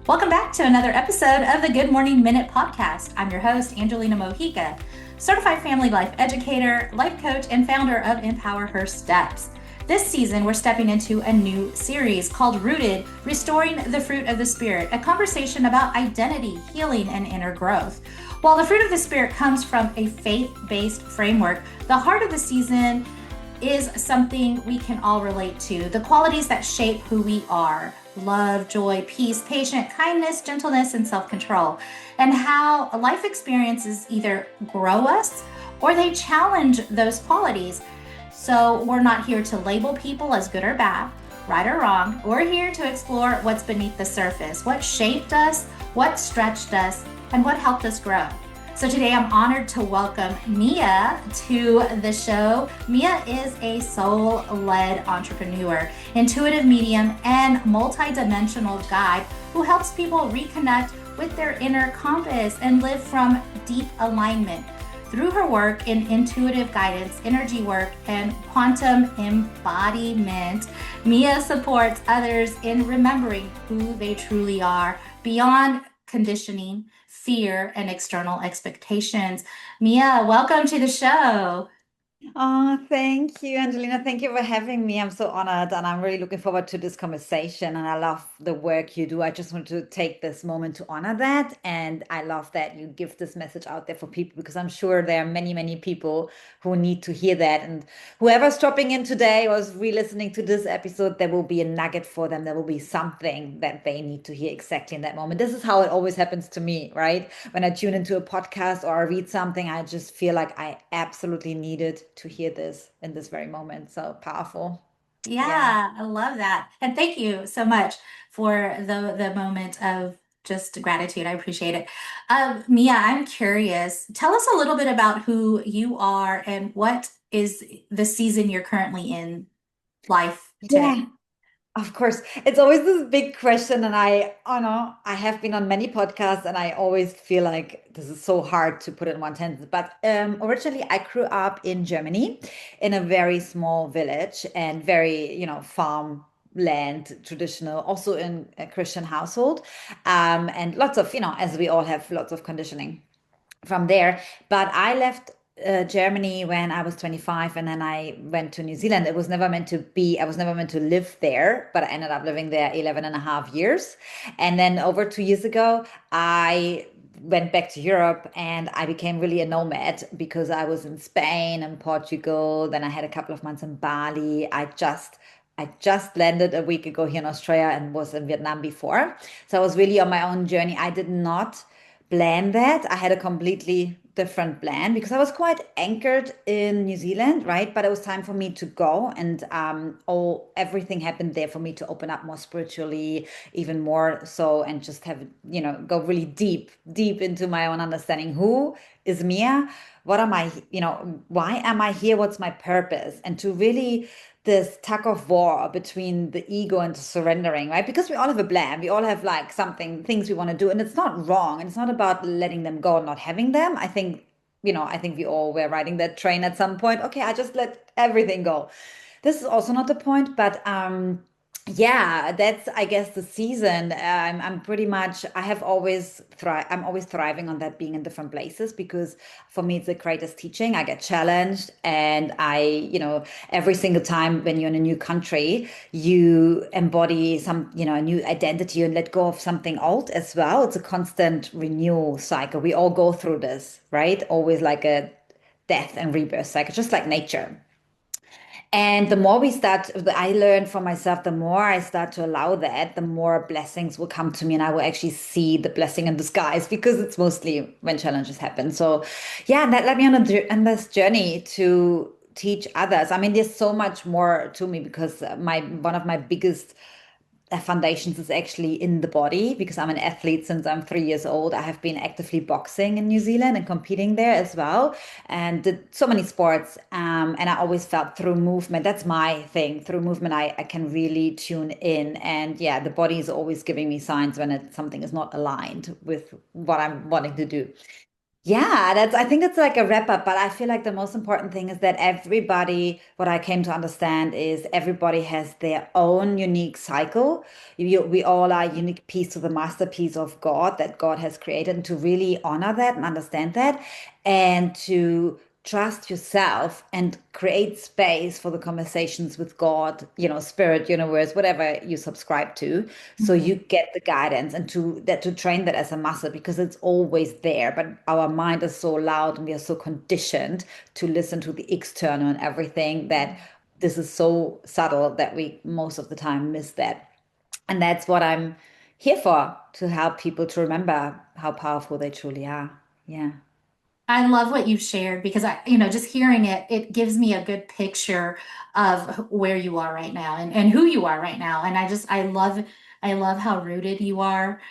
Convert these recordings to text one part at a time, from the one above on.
Welcome back to another episode of the Good Morning Minute podcast. I'm your host, Angelina Mojica, certified family life educator, life coach, and founder of Empower Her Steps. This season, we're stepping into a new series called Rooted, Restoring the Fruit of the Spirit, a conversation about identity, healing, and inner growth. While the fruit of the Spirit comes from a faith-based framework, the heart of the season is something we can all relate to. The qualities that shape who we are: love, joy, peace, patience, kindness, gentleness, and self-control. And how life experiences either grow us or they challenge those qualities. So we're not here to label people as good or bad, right or wrong. We're here to explore what's beneath the surface, what shaped us, what stretched us, and what helped us grow. So today I'm honored to welcome Mia to the show. Mia is a soul-led entrepreneur, intuitive medium, and multidimensional guide who helps people reconnect with their inner compass and live from deep alignment. Through her work in intuitive guidance, energy work, and quantum embodiment, Mia supports others in remembering who they truly are beyond conditioning, fear, and external expectations. Mia, welcome to the show. Oh, thank you, Angelina. Thank you for having me. I'm so honored and I'm really looking forward to this conversation. And I love the work you do. I just want to take this moment to honor that. And I love that you give this message out there for people because I'm sure there are many, many people who need to hear that. And whoever's dropping in today or is re-listening to this episode, there will be a nugget for them. There will be something that they need to hear exactly in that moment. This is how it always happens to me, right? When I tune into a podcast or I read something, I just feel like I absolutely needed to hear this in this very moment. So powerful. Yeah. Yeah, I love that. And thank you so much for the moment of just gratitude. I appreciate it. Mia, I'm curious. Tell us a little bit about who you are and what is the season you're currently in life today. Yeah. Of course, it's always this big question, and oh no, I have been on many podcasts, and I always feel like this is so hard to put in one sentence. But originally, I grew up in Germany, in a very small village and very, farm land, traditional, also in a Christian household, and lots of, as we all have, lots of conditioning from there. But I left Germany when I was 25 and then I went to New Zealand. It was never meant to be, I was never meant to live there, but I ended up living there 11 and a half years. And then over 2 years ago, I went back to Europe and I became really a nomad because I was in Spain and Portugal. Then I had a couple of months in Bali. I just landed a week ago here in Australia and was in Vietnam before. So I was really on my own journey. I did not plan that. I had a completely different plan because I was quite anchored in New Zealand, right? But it was time for me to go, and all everything happened there for me to open up more spiritually, even more so, and just have go really deep, deep into my own understanding. Who is Mia? What am I? Why am I here? What's my purpose? And to really this tug of war between the ego and the surrendering, right? Because we all have a plan, we all have like something, things we want to do, and it's not wrong. And it's not about letting them go and not having them. I think we all were riding that train at some point. Okay, I just let everything go. This is also not the point, but yeah, that's I guess the season. I'm pretty much. I have always thrive. I'm always thriving on that being in different places because for me it's the greatest teaching. I get challenged, and every single time when you're in a new country, you embody a new identity and let go of something old as well. It's a constant renewal cycle. We all go through this, right? Always like a death and rebirth cycle, just like nature. And the more I learn for myself, the more I start to allow that, the more blessings will come to me and I will actually see the blessing in disguise because it's mostly when challenges happen. So yeah, and that led me on this journey to teach others. I mean, there's so much more to me because my one of my biggest foundations is actually in the body because I'm an athlete since I'm 3 years old. I have been actively boxing in New Zealand and competing there as well, and did so many sports. And I always felt through movement, that's my thing. Through movement, I can really tune in. And yeah, the body is always giving me signs when something is not aligned with what I'm wanting to do. Yeah, I think that's like a wrap up, but I feel like the most important thing is that everybody, what I came to understand is everybody has their own unique cycle. We all are a unique piece of the masterpiece of God that God has created, and to really honor that and understand that, and to trust yourself and create space for the conversations with God, spirit, universe, whatever you subscribe to, so you Mhm. get the guidance and to train that as a muscle because it's always there. But our mind is so loud and we are so conditioned to listen to the external and everything that this is so subtle that we most of the time miss that. And that's what I'm here for, to help people to remember how powerful they truly are. Yeah. I love what you shared because just hearing it, it gives me a good picture of where you are right now and who you are right now. And I love how rooted you are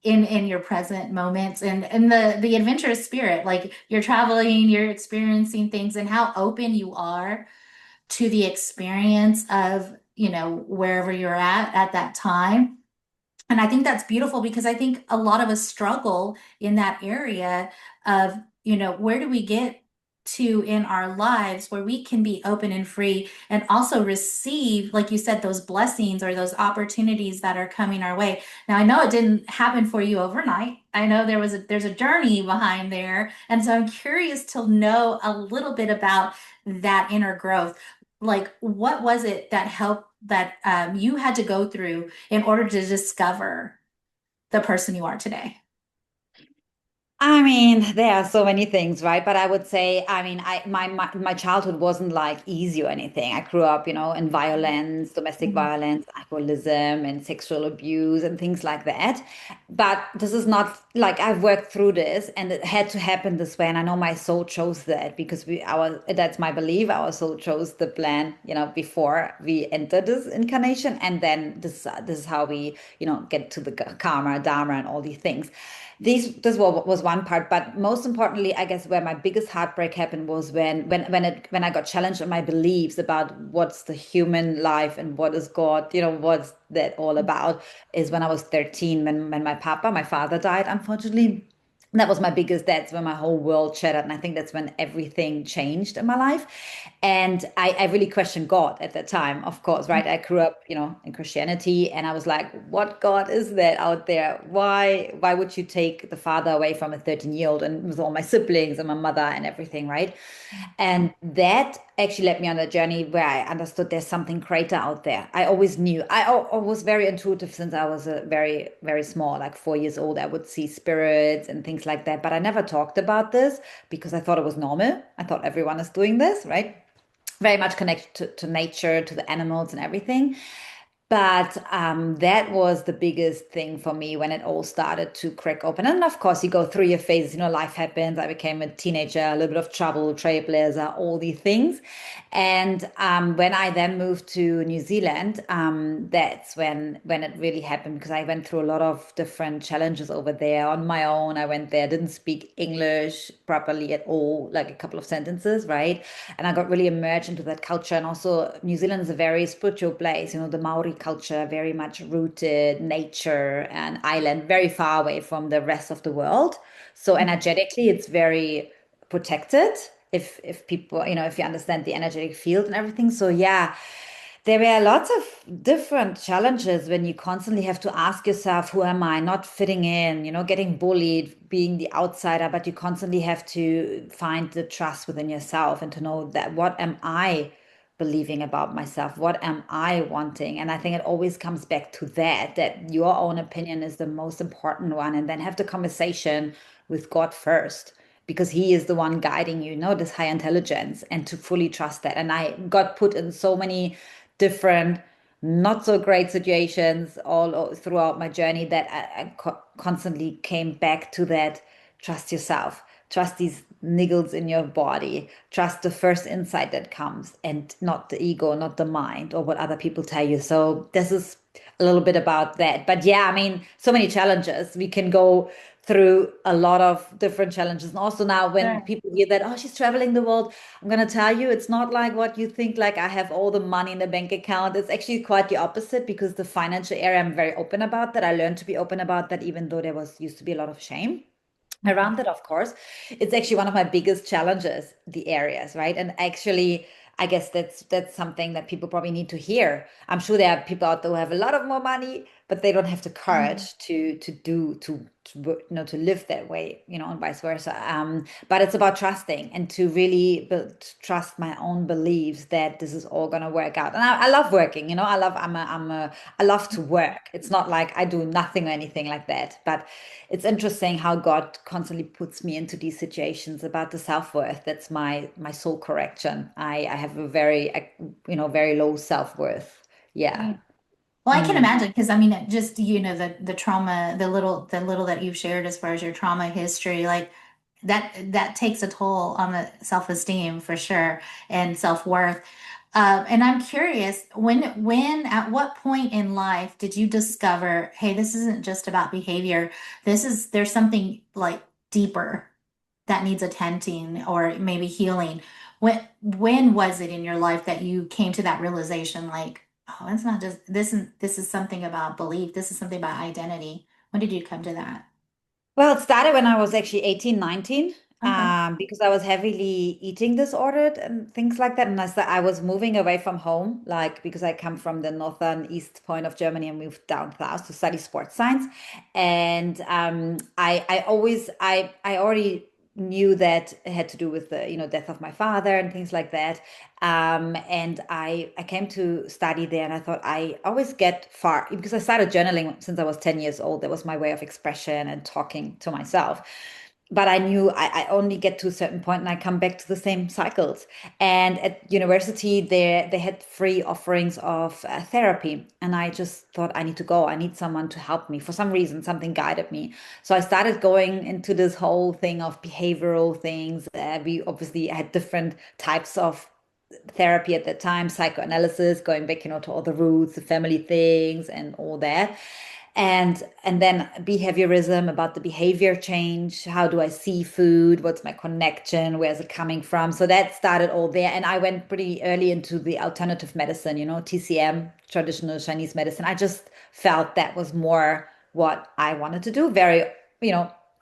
in your present moments and the adventurous spirit. Like you're traveling, you're experiencing things and how open you are to the experience of, wherever you're at that time. And I think that's beautiful because I think a lot of us struggle in that area of, where do we get to in our lives where we can be open and free and also receive, like you said, those blessings or those opportunities that are coming our way. Now, I know it didn't happen for you overnight. I know there's a journey behind there. And so I'm curious to know a little bit about that inner growth. Like, what was it that helped that you had to go through in order to discover the person you are today? I mean, there are so many things, right? But I would say, I mean, my childhood wasn't like easy or anything. I grew up, in violence, domestic Mhm. violence, alcoholism, and sexual abuse and things like that. But this is not like I've worked through this, and it had to happen this way. And I know my soul chose that because that's my belief. Our soul chose the plan, before we entered this incarnation, and then this is how we, get to the karma, dharma, and all these things. This was one part, but most importantly, I guess where my biggest heartbreak happened was when I got challenged on my beliefs about what's the human life and what is God, what's that all about, is when I was 13, when my father died, unfortunately. That was my biggest, that's when my whole world shattered. And I think that's when everything changed in my life. And I really questioned God at that time, of course, right? I grew up, in Christianity, and I was like, what God is that out there? Why would you take the father away from a 13-year-old and with all my siblings and my mother and everything, right? And that actually led me on a journey where I understood there's something greater out there. I always knew. I was very intuitive since I was a very, very small, like 4 years old. I would see spirits and things like that. But I never talked about this because I thought it was normal. I thought everyone is doing this, right? Very much connected to nature, to the animals and everything. But that was the biggest thing for me when it all started to crack open. And of course, you go through your phases, life happens. I became a teenager, a little bit of trouble, trailblazer, all these things. And when I then moved to New Zealand, that's when it really happened because I went through a lot of different challenges over there on my own. I went there, didn't speak English properly at all, like a couple of sentences, right? And I got really immersed into that culture. And also, New Zealand is a very spiritual place, the Maori culture, very much rooted nature and island, very far away from the rest of the world. So energetically, it's very protected if people, if you understand the energetic field and everything. So yeah, there were lots of different challenges when you constantly have to ask yourself, who am I? Not fitting in, getting bullied, being the outsider, but you constantly have to find the trust within yourself and to know that what am I believing about myself? What am I wanting? And I think it always comes back to that your own opinion is the most important one. And then have the conversation with God first because he is the one guiding you, this high intelligence, and to fully trust that. And I got put in so many different not so great situations throughout my journey that I constantly came back to that. Trust yourself, trust these niggles in your body, trust the first insight that comes, and not the ego, not the mind or what other people tell you. So this is a little bit about that. But yeah, I mean, so many challenges. We can go through a lot of different challenges. And also now when Sure. people hear that, oh, she's traveling the world, I'm going to tell you, it's not like what you think, like I have all the money in the bank account. It's actually quite the opposite because the financial area, I'm very open about that. I learned to be open about that, even though there was used to be a lot of shame. around it, of course. It's actually one of my biggest challenges, the areas, right? And actually, I guess that's something that people probably need to hear. I'm sure there are people out there who have a lot of more money, but they don't have the Mhm. courage to live that way, and vice versa. But it's about trusting and to really trust my own beliefs that this is all gonna work out. And I love working, I love to work. It's not like I do nothing or anything like that, but it's interesting how God constantly puts me into these situations about the self-worth. That's my soul correction. I have a very low self-worth. Yeah. Right. Well, I can Mm. imagine because I mean, just the trauma, the little that you've shared as far as your trauma history, like that takes a toll on the self-esteem for sure and self-worth. And I'm curious, at what point in life did you discover, hey, this isn't just about behavior. There's something like deeper that needs attending or maybe healing. When was it in your life that you came to that realization, like, oh, it's not just this is something about belief. This is something about identity. When did you come to that? Well, it started when I was actually 18, 19, Okay. because I was heavily eating disordered and things like that. And I was moving away from home, like because I come from the northern east point of Germany and moved down south to study sports science. And I already knew that it had to do with the, death of my father and things like that. And I came to study there, and I thought I always get far because I started journaling since I was 10 years old. That was my way of expression and talking to myself. But I knew I only get to a certain point and I come back to the same cycles. And at university, they had free offerings of therapy. And I just thought, I need to go. I need someone to help me. For some reason, something guided me. So I started going into this whole thing of behavioral things. We obviously had different types of therapy at that time, psychoanalysis, going back, to all the roots, the family things and all that. And then behaviorism about the behavior change. How do I see food? What's my connection? Where's it coming from? So that started all there. And I went pretty early into the alternative medicine, TCM, traditional Chinese medicine. I just felt that was more what I wanted to do, very,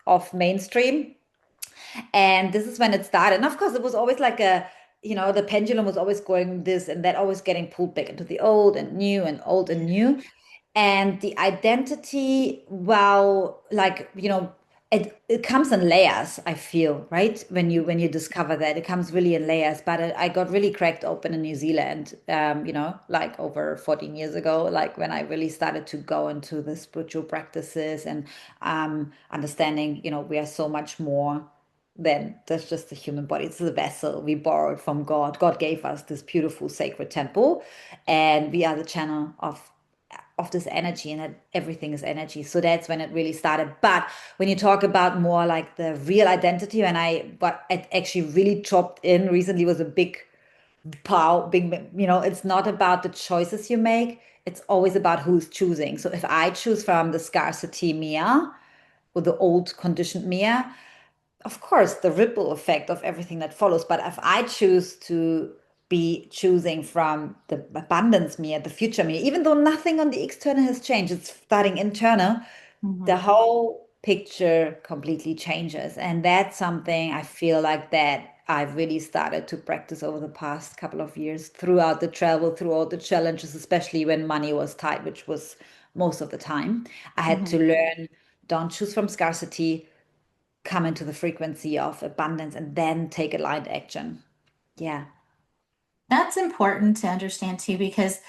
off mainstream. And this is when it started. And of course, it was always like the pendulum was always going this and that, always getting pulled back into the old and new and old and new. And the identity, well, like, it comes in layers, I feel, right? When you discover that, it comes really in layers. But I got really cracked open in New Zealand, like over 14 years ago, like when I really started to go into the spiritual practices and understanding, we are so much more than that's just the human body. It's the vessel we borrowed from God. God gave us this beautiful sacred temple, and we are the channel of this energy, and that everything is energy. So that's when it really started. But when you talk about more like the real identity, but it actually really dropped in recently was a big pow, big, it's not about the choices you make. It's always about who's choosing. So if I choose from the scarcity Mia or the old conditioned Mia, of course, the ripple effect of everything that follows. But if I choose to be choosing from the abundance me the future me, even though nothing on the external has changed, it's starting internal, the Hmm. whole picture completely changes. And that's something I feel like that I've really started to practice over the past couple of years throughout the travel, throughout the challenges, especially when money was tight, which was most of the time. I had to Hmm. learn, don't choose from scarcity, come into the frequency of abundance, and then take aligned action. Yeah. That's important to understand too, because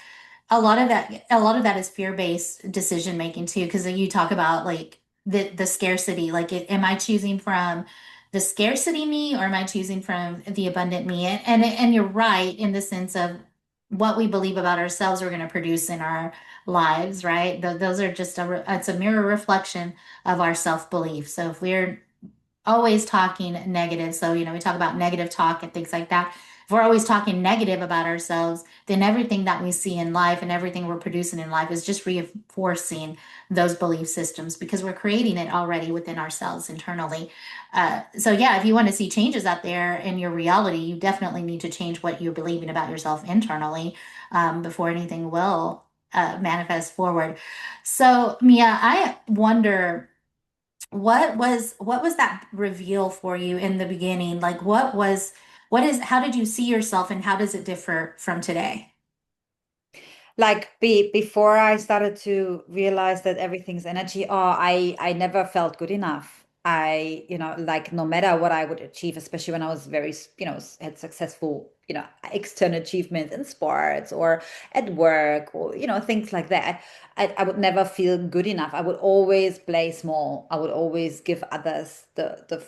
a lot of that is fear-based decision making too, because you talk about like the scarcity, like am I choosing from the scarcity me or am I choosing from the abundant me? And you're right in the sense of what we believe about ourselves we're going to produce in our lives, right? Those are just it's a mirror reflection of our self-belief. So if we're always talking negative. So, we talk about negative talk and things like that. If we're always talking negative about ourselves, then everything that we see in life and everything we're producing in life is just reinforcing those belief systems because we're creating it already within ourselves internally. So, yeah, if you want to see changes out there in your reality, you definitely need to change what you're believing about yourself internally before anything will manifest forward. So, Mia, I wonder what was that reveal for you in the beginning? Like how did you see yourself and how does it differ from today? Like before I started to realize that everything's energy, I never felt good enough. Like no matter what I would achieve, especially when I was very, had successful, external achievements in sports or at work or, things like that, I would never feel good enough. I would always play small. I would always give others the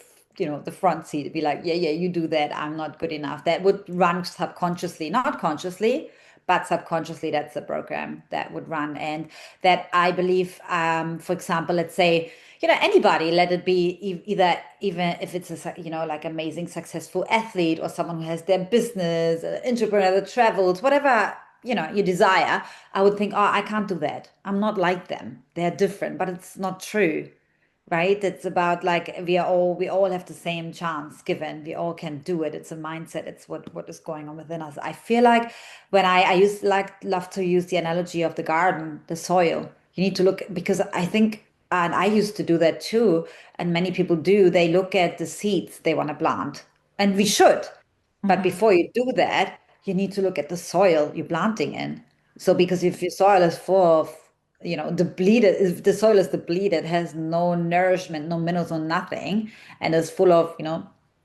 front seat to be like, yeah, yeah, you do that. I'm not good enough. That would run subconsciously, not consciously, but subconsciously that's the program that would run. And that I believe, for example, let's say, anybody, let it be either, even if it's a, like amazing successful athlete or someone who has their business, entrepreneur that travels, whatever, you desire, I would think, oh, I can't do that. I'm not like them. They're different, but it's not true, right? It's about like we all have the same chance given. We all can do it. It's a mindset. It's what is going on within us. I feel like when I used like love to use the analogy of the garden, the soil. You need to look because I think, and I used to do that too, and many people do. They look at the seeds they want to plant, and we should. But Hmm. before you do that, you need to look at the soil you're planting in. So because if your soil is full of, depleted, if the soil is depleted, has no nourishment, no minerals, no nothing, and is full of,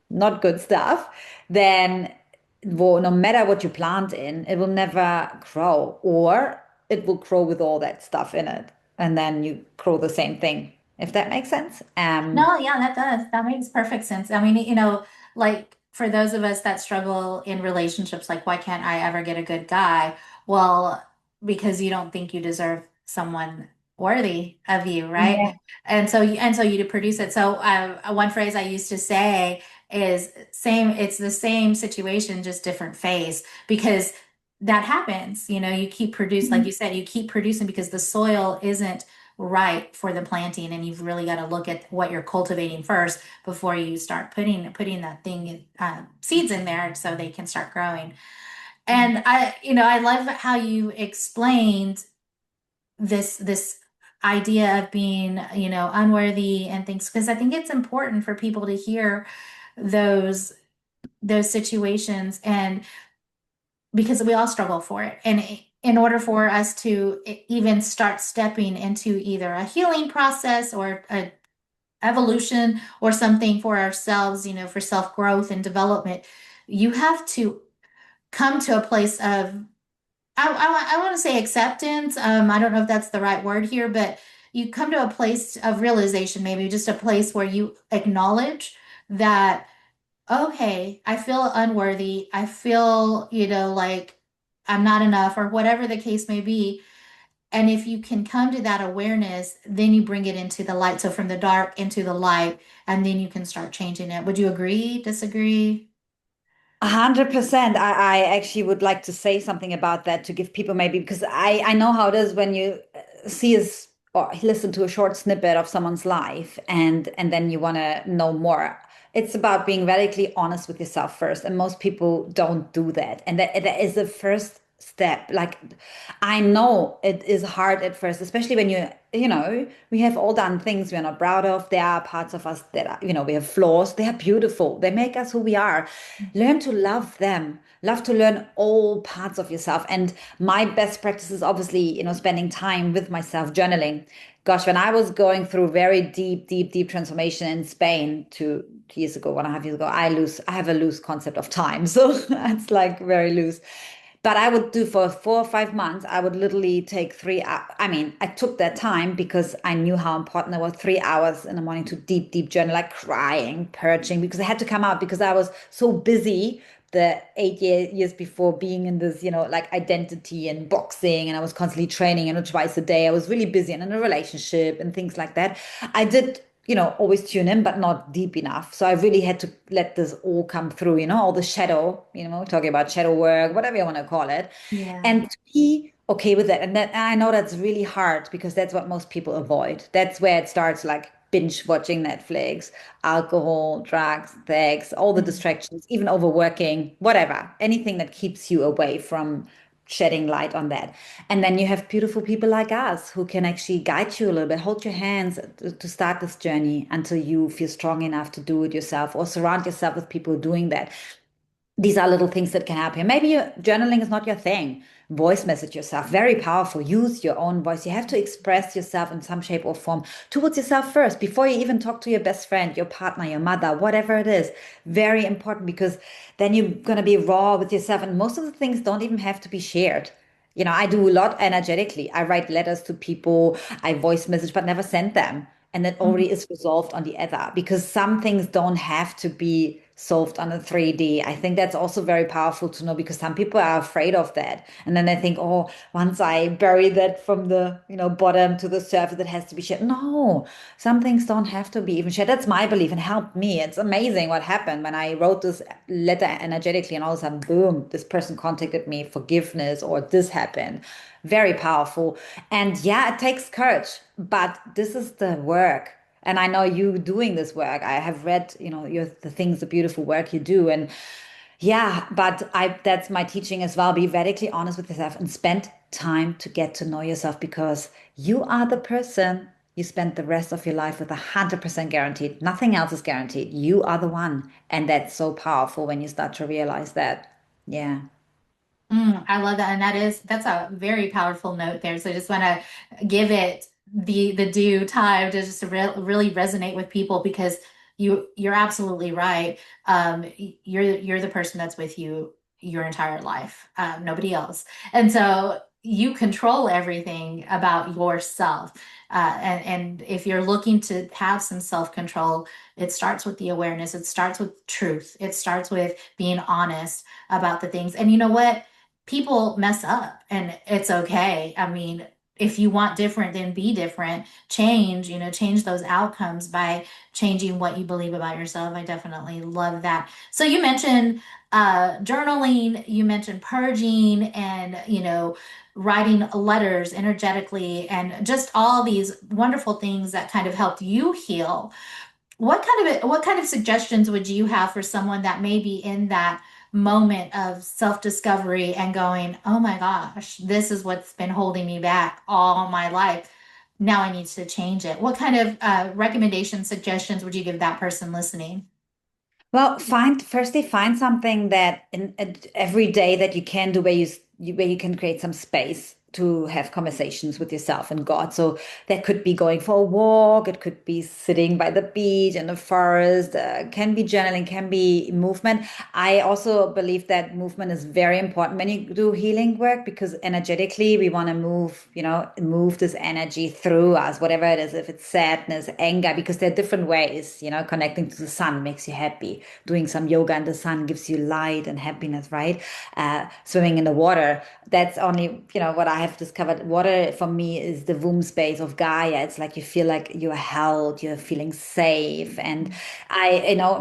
not good stuff, then well, no matter what you plant in, it will never grow, or it will grow with all that stuff in it. And then you grow the same thing, if that makes sense. No, yeah, that does. That makes perfect sense. I mean, like for those of us that struggle in relationships, like why can't I ever get a good guy? Well, because you don't think you deserve someone worthy of you, right? Yeah. And so you produce it. So one phrase I used to say is same, it's the same situation, just different phase, because that happens. You keep produce, like you said, you keep producing because the soil isn't right for the planting, and you've really got to look at what you're cultivating first before you start putting that thing seeds in there so they can start growing. And I love how you explained this idea of being unworthy and things, because I think it's important for people to hear those situations, and because we all struggle for it. And in order for us to even start stepping into either a healing process or a evolution or something for ourselves, for self-growth and development, you have to come to a place of, I want to say acceptance. I don't know if that's the right word here, but you come to a place of realization, maybe just a place where you acknowledge that, okay, I feel unworthy. I feel, like I'm not enough or whatever the case may be. And if you can come to that awareness, then you bring it into the light. So from the dark into the light, and then you can start changing it. Would you agree, disagree? 100%. I actually would like to say something about that to give people maybe because I know how it is when you see us or listen to a short snippet of someone's life and then you want to know more. It's about being radically honest with yourself first, and most people don't do that. And that is the first step. Like I know it is hard at first, especially when we have all done things we're not proud of. There are parts of us that are, we have flaws. They are beautiful. They make us who we are. Learn to love them. Love to learn all parts of yourself. And my best practice is obviously, spending time with myself, journaling. Gosh, when I was going through very deep, deep, deep transformation in Spain 2 years ago, 1.5 years ago, I have a loose concept of time. So it's like very loose. But I would do for 4 or 5 months, I would literally take I mean, I took that time because I knew how important it was. 3 hours in the morning to deep, deep journal, like crying, purging, because I had to come out because I was so busy the 8 years before being in this, like identity and boxing. And I was constantly training, twice a day. I was really busy and in a relationship and things like that. I did always tune in, but not deep enough. So I really had to let this all come through, all the shadow, talking about shadow work, whatever you want to call it, Yeah. and to be okay with that. And I know that's really hard because that's what most people avoid. That's where it starts, like binge watching Netflix, alcohol, drugs, sex, all the Mhm. distractions, even overworking, whatever, anything that keeps you away from shedding light on that. And then you have beautiful people like us who can actually guide you a little bit, hold your hands to start this journey until you feel strong enough to do it yourself, or surround yourself with people doing that. These are little things that can help you. Maybe journaling is not your thing. Voice message yourself, very powerful. Use your own voice. You have to express yourself in some shape or form towards yourself first before you even talk to your best friend, your partner, your mother, whatever it is. Very important, because then you're going to be raw with yourself. And most of the things don't even have to be shared. I do a lot energetically. I write letters to people, I voice message, but never send them. And that Mhm. already is resolved on the other, because some things don't have to be solved on a 3D. I think that's also very powerful to know, because some people are afraid of that. And then they think, oh, once I bury that from the, bottom to the surface, it has to be shared. No, some things don't have to be even shared. That's my belief and helped me. It's amazing what happened when I wrote this letter energetically, and all of a sudden, boom, this person contacted me, forgiveness, or this happened. Very powerful. And yeah, it takes courage, but this is the work. And I know you doing this work. I have read, the things, the beautiful work you do. And yeah, but that's my teaching as well. Be radically honest with yourself and spend time to get to know yourself, because you are the person you spend the rest of your life with, 100% guaranteed. Nothing else is guaranteed. You are the one. And that's so powerful when you start to realize that. Yeah. I love that, and that's a very powerful note there. So I just want to give it the due time to just really resonate with people, because you're absolutely right. You're the person that's with you your entire life, nobody else, and so you control everything about yourself. And if you're looking to have some self-control, it starts with the awareness. It starts with truth. It starts with being honest about the things. And you know what? People mess up and it's okay. I mean, if you want different, then be different. Change those outcomes by changing what you believe about yourself. I definitely love that. So you mentioned journaling, you mentioned purging, and writing letters energetically, and just all these wonderful things that kind of helped you heal. What kind of suggestions would you have for someone that may be in that moment of self-discovery and going, "Oh my gosh, this is what's been holding me back all my life. Now I need to change it." What kind of recommendations, suggestions would you give that person listening? Well, find something that every day that you can do, where you can create some space to have conversations with yourself and God. So that could be going for a walk, it could be sitting by the beach in the forest, can be journaling, can be movement. I also believe that movement is very important when you do healing work, because energetically we want to move this energy through us, whatever it is, if it's sadness, anger, because there are different ways. Connecting to the sun makes you happy. Doing some yoga in the sun gives you light and happiness, right? Swimming in the water, that's only, what I have discovered. Water for me is the womb space of Gaia. It's like you feel like you're held, you're feeling safe. And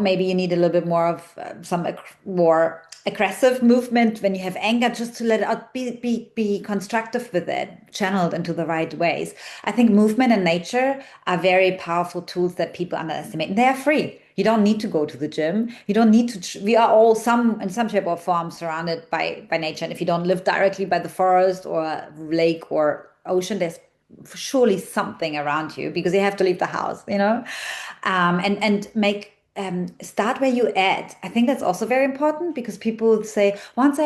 maybe you need a little bit more of some more aggressive movement when you have anger, just to let it out, be constructive with it, channeled into the right ways. I think movement and nature are very powerful tools that people underestimate, and they are free. You don't need to go to the gym. You don't need to. We are all in some shape or form surrounded by nature. And if you don't live directly by the forest or lake or ocean, there's surely something around you, because you have to leave the house. And make start where you at. I think that's also very important, because people say, once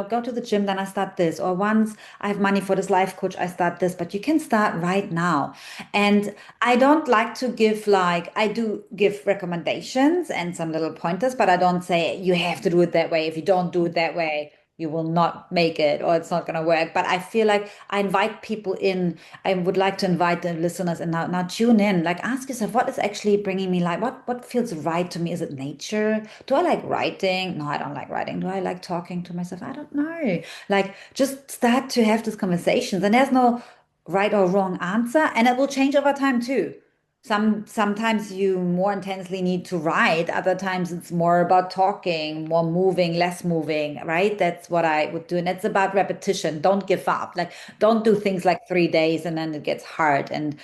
go to the gym, then I start this, or once I have money for this life coach, I start this. But you can start right now. And I don't like to give, like, I do give recommendations and some little pointers, but I don't say you have to do it that way. If you don't do it that way, you will not make it, or it's not going to work. But I feel like I invite people in. I would like to invite the listeners, and now tune in. Like, ask yourself, what is actually bringing me life? What feels right to me? Is it nature? Do I like writing? No, I don't like writing. Do I like talking to myself? I don't know. Like, just start to have these conversations, and there's no right or wrong answer, and it will change over time too. Sometimes you more intensely need to write, other times it's more about talking, more moving, less moving, right? That's what I would do. And it's about repetition. Don't give up. Like, don't do things like 3 days and then it gets hard and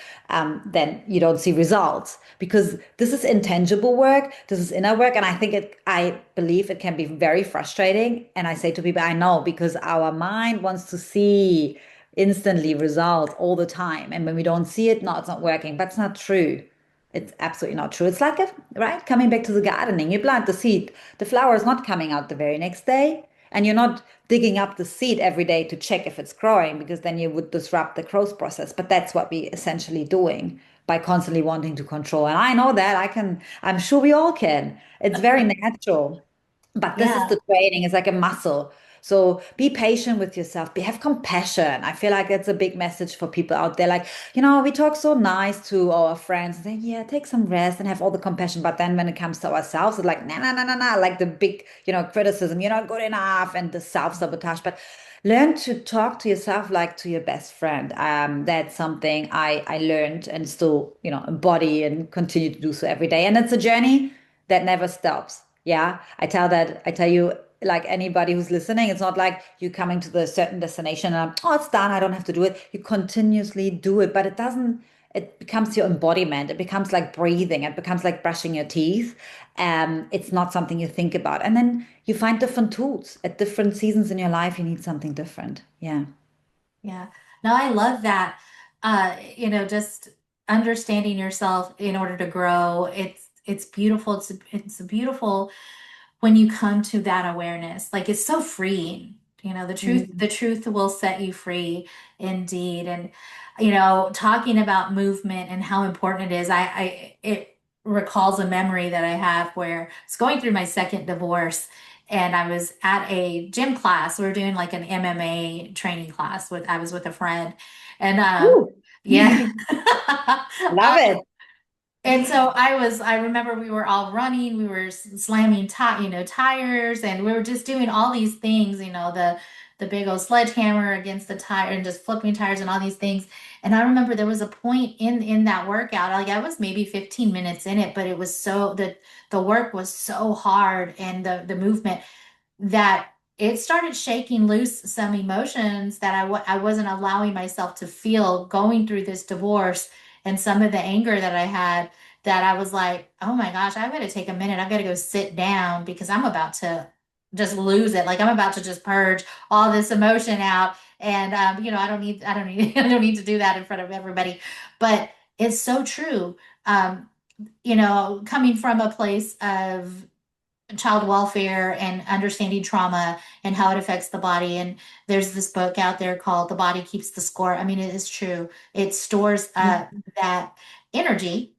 then you don't see results, because this is intangible work, this is inner work. And I believe it can be very frustrating. And I say to people, I know, because our mind wants to see instantly results all the time. And when we don't see it, no, it's not working. But it's not true. It's absolutely not true. It's like, right, coming back to the gardening, you plant the seed, the flower is not coming out the very next day. And you're not digging up the seed every day to check if it's growing, because then you would disrupt the growth process. But that's what we essentially doing by constantly wanting to control. And I know that I'm sure we all can. It's very natural. But this is Yeah. the training, it's like a muscle. So be patient with yourself, have compassion. I feel like that's a big message for people out there. Like, we talk so nice to our friends and say, yeah, take some rest and have all the compassion. But then when it comes to ourselves, it's like, nah, nah, nah, nah, nah, like the big, criticism, you're not good enough, and the self-sabotage. But learn to talk to yourself like to your best friend. That's something I learned and still, embody and continue to do so every day. And it's a journey that never stops. Yeah. I tell you, like anybody who's listening, it's not like you coming to the certain destination and oh, it's done, I don't have to do it. You continuously do it, but it becomes your embodiment. It becomes like breathing. It becomes like brushing your teeth. It's not something you think about. And then you find different tools at different seasons in your life. You need something different. Yeah. Yeah. No, I love that. Just understanding yourself in order to grow. It's beautiful. It's beautiful when you come to that awareness. Like it's so freeing. Mm. The truth will set you free indeed. And talking about movement and how important it is, it recalls a memory that I have where it's going through my second divorce and I was at a gym class. We were doing like an MMA training class I was with a friend and Woo. yeah. Love it. And so I remember we were all running, we were slamming tires, and we were just doing all these things, the big old sledgehammer against the tire and just flipping tires and all these things. And I remember there was a point in that workout, like I was maybe 15 minutes in it, but it was the work was so hard and the movement that it started shaking loose some emotions that I wasn't allowing myself to feel going through this divorce and some of the anger that I had that I was like, oh my gosh, I've got to take a minute. I've got to go sit down because I'm about to just lose it. Like I'm about to just purge all this emotion out. And I don't need, I don't need to do that in front of everybody. But it's so true. Coming from a place of child welfare and understanding trauma and how it affects the body. And there's this book out there called The Body Keeps the Score. I mean, it is true. It stores that energy,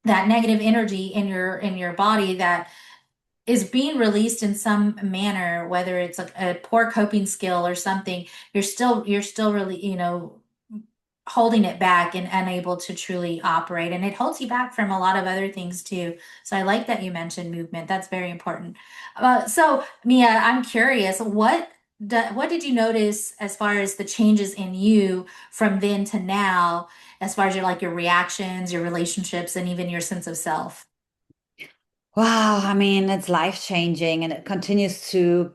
that negative energy in your body that is being released in some manner, whether it's a poor coping skill or something, you're still really, holding it back and unable to truly operate. And it holds you back from a lot of other things too. So I like that you mentioned movement. That's very important. So Mia, I'm curious, what did you notice as far as the changes in you from then to now, as far as your reactions, your relationships, and even your sense of self? Wow, I mean, it's life changing and it continues to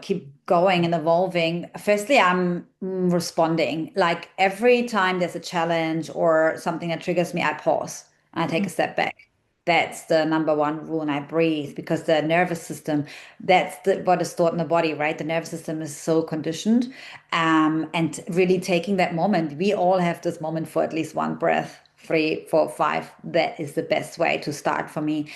keep going and evolving. Firstly, I'm responding. Like every time there's a challenge or something that triggers me, I pause and I take a step back. That's the number one rule, and I breathe, because the nervous system, what is stored in the body, right? The nervous system is so conditioned. And really taking that moment, we all have this moment for at least one breath, 3, 4, 5. That is the best way to start for me.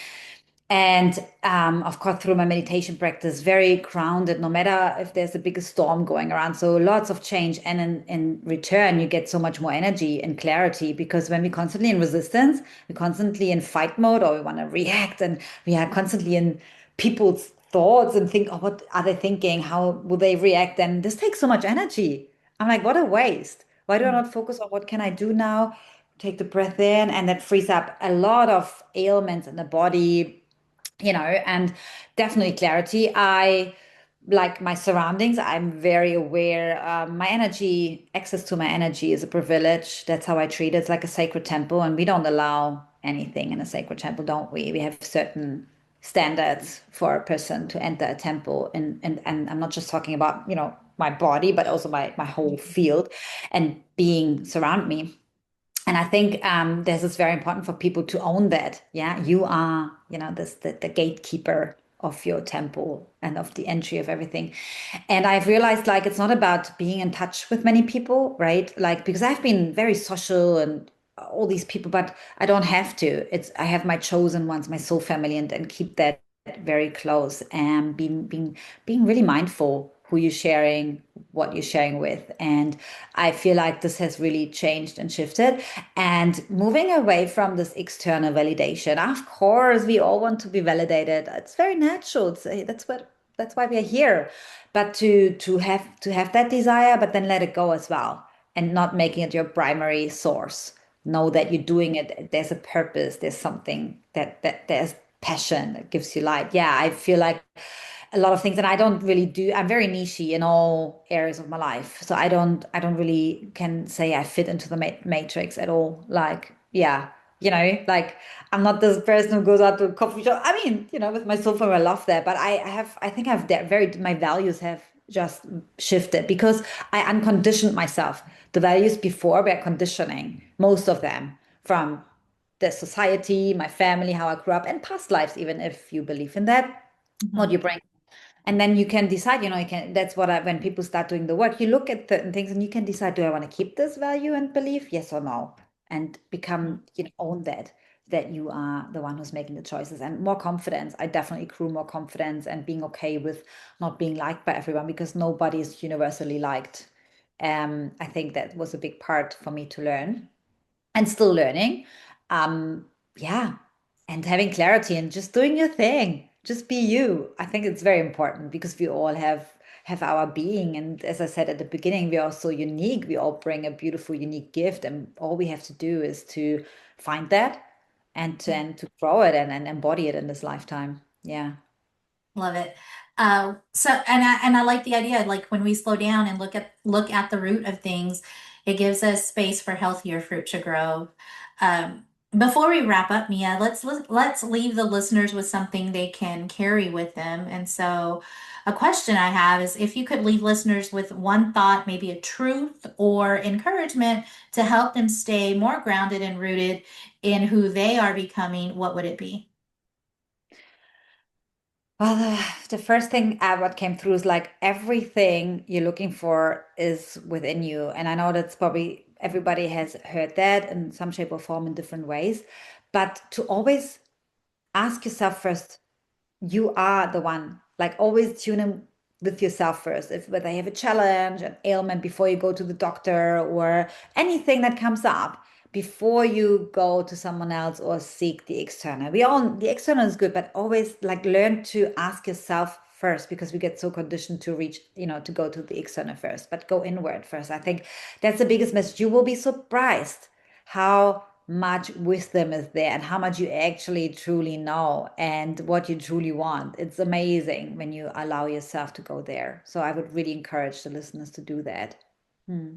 And of course, through my meditation practice, very grounded, no matter if there's a big storm going around. So lots of change. And in return, you get so much more energy and clarity, because when we're constantly in resistance, we're constantly in fight mode, or we want to react, and we are constantly in people's thoughts and think, oh, what are they thinking? How will they react? And this takes so much energy. I'm like, what a waste. Why do I not focus on what can I do now? Take the breath in, and that frees up a lot of ailments in the body, and definitely clarity. I like my surroundings, I'm very aware. My energy, access to my energy is a privilege. That's how I treat it. It's like a sacred temple, and we don't allow anything in a sacred temple, don't we? We have certain standards for a person to enter a temple, and I'm not just talking about, my body, but also my whole field and being surround me. And I think this is very important for people to own that. Yeah, you are, this the gatekeeper of your temple and of the entry of everything. And I've realized like it's not about being in touch with many people, right? Like because I've been very social and all these people, but I don't have to. I have my chosen ones, my soul family, and keep that very close and being really mindful who you're sharing, what you're sharing with. And I feel like this has really changed and shifted and moving away from this external validation. Of course, we all want to be validated. It's very natural. That's why we are here. But to have that desire, but then let it go as well and not making it your primary source. Know that you're doing it. There's a purpose. There's something that there's passion that gives you light. Yeah, I feel like a lot of things, and I don't really do. I'm very nichey in all areas of my life, so I don't really can say I fit into the matrix at all. Like, yeah, like I'm not this person who goes out to a coffee shop. I mean, with myself, I love that, but I think I've that very my values have just shifted because I unconditioned myself. The values before were conditioning, most of them from the society, my family, how I grew up, and past lives, even if you believe in that, what Mhm. you bring. And then you can decide, that's when people start doing the work, you look at certain things and you can decide, do I want to keep this value and belief? Yes or no? And become, own that you are the one who's making the choices and more confidence. I definitely grew more confidence and being okay with not being liked by everyone because nobody is universally liked. I think that was a big part for me to learn and still learning. Um, yeah, and having clarity and just doing your thing. Just be you. I think it's very important because we all have our being, and as I said at the beginning, we are so unique. We all bring a beautiful, unique gift, and all we have to do is to find that and to grow it and embody it in this lifetime. Yeah. Love it. So, and I like the idea, like when we slow down and look at the root of things, it gives us space for healthier fruit to grow. Before we wrap up, Mia, let's leave the listeners with something they can carry with them. And so, a question I have is if you could leave listeners with one thought, maybe a truth or encouragement to help them stay more grounded and rooted in who they are becoming, what would it be? Well, the first thing what came through is like everything you're looking for is within you. And I know that's probably everybody has heard that in some shape or form in different ways. But to always ask yourself first, you are the one. Like always tune in with yourself first. If whether you have a challenge, an ailment before you go to the doctor, or anything that comes up before you go to someone else or seek the external. The external is good, but always like learn to ask yourself first because we get so conditioned to reach, to go to the external first, but go inward first. I think that's the biggest message. You will be surprised how much wisdom is there and how much you actually truly know and what you truly want. It's amazing when you allow yourself to go there. So I would really encourage the listeners to do that. Hmm.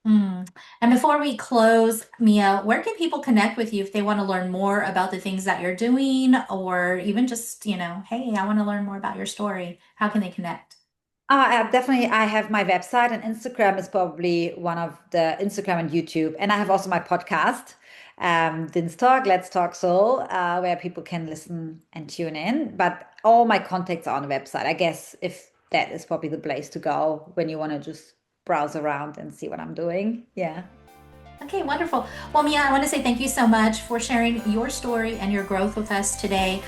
Mm. And before we close, Mia, where can people connect with you if they want to learn more about the things that you're doing or even just, hey, I want to learn more about your story? How can they connect? Definitely, I have my website and Instagram is probably one of the Instagram and YouTube. And I have also my podcast, DinsTalk, Let's Talk Soul, where people can listen and tune in. But all my contacts are on the website. I guess if that is probably the place to go when you want to just browse around and see what I'm doing. Yeah. Okay, wonderful. Well, Mia, I want to say thank you so much for sharing your story and your growth with us today.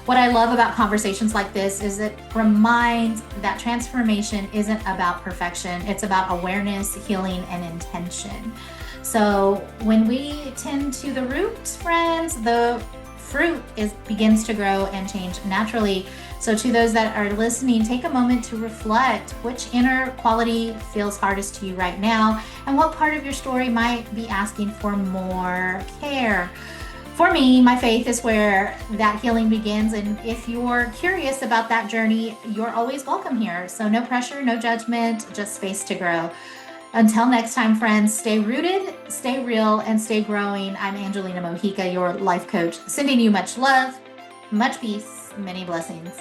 What I love about conversations like this is it reminds that transformation isn't about perfection. It's about awareness, healing, and intention. So when we tend to the roots, friends, the fruit begins to grow and change naturally. So to those that are listening, take a moment to reflect which inner quality feels hardest to you right now and what part of your story might be asking for more care. For me, my faith is where that healing begins. And if you're curious about that journey, you're always welcome here. So no pressure, no judgment, just space to grow. Until next time, friends, stay rooted, stay real, and stay growing. I'm Angelina Mojica, your life coach, sending you much love, much peace, many blessings.